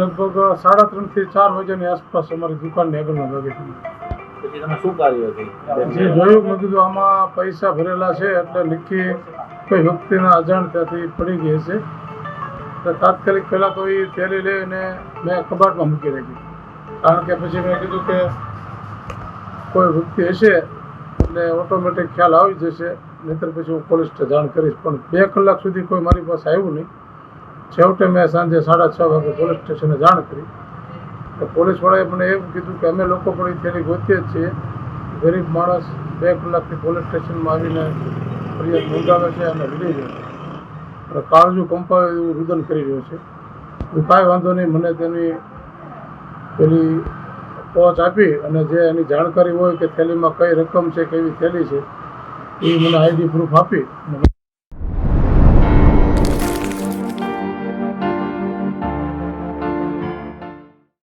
લગભગ 3:30 થી 4 વાગ્યાની આસપાસ અમારી દુકાનની આગળનો ભાગે પછી તમે શું કાર્ય હતું? જે જોયું મેં કીધું આમાં પૈસા ભરેલા છે એટલે નક્કી કોઈ વ્યક્તિના અજાણતાથી પડી ગઈ છે. તો તાત્કાલિક પહેલાં તો એ થેલી લઈને મેં કબાટમાં મૂકી રાખી, કારણ કે પછી મેં કીધું કે કોઈ વ્યક્તિ હશે એટલે ઓટોમેટિક ખ્યાલ આવી જશે, નહીંતર પછી હું પોલીસને જાણ કરીશ. પણ 2 કલાક સુધી કોઈ મારી પાસે આવ્યું નહીં. છેવટે મેં સાંજે 6:30 વાગે પોલીસ સ્ટેશને જાણ કરી. તો પોલીસવાળાએ મને એવું કીધું કે અમે લોકો પણ એ થેલી ગોતીએ જ છીએ. ગરીબ માણસ 2 કલાકથી પોલીસ સ્ટેશનમાં આવીને ફરિયાદ નોંધાવે છે અને રડી રહ્યો છે અને કાળજું કંપાવે એવું રુદન કરી રહ્યો છે. કાંઈ વાંધો નહીં, મને તેની પેલી પહોંચ આપી અને જે એની જાણકારી હોય કે થેલીમાં કઈ રકમ છે, કેવી થેલી છે, એ મને આઈડી પ્રૂફ આપી.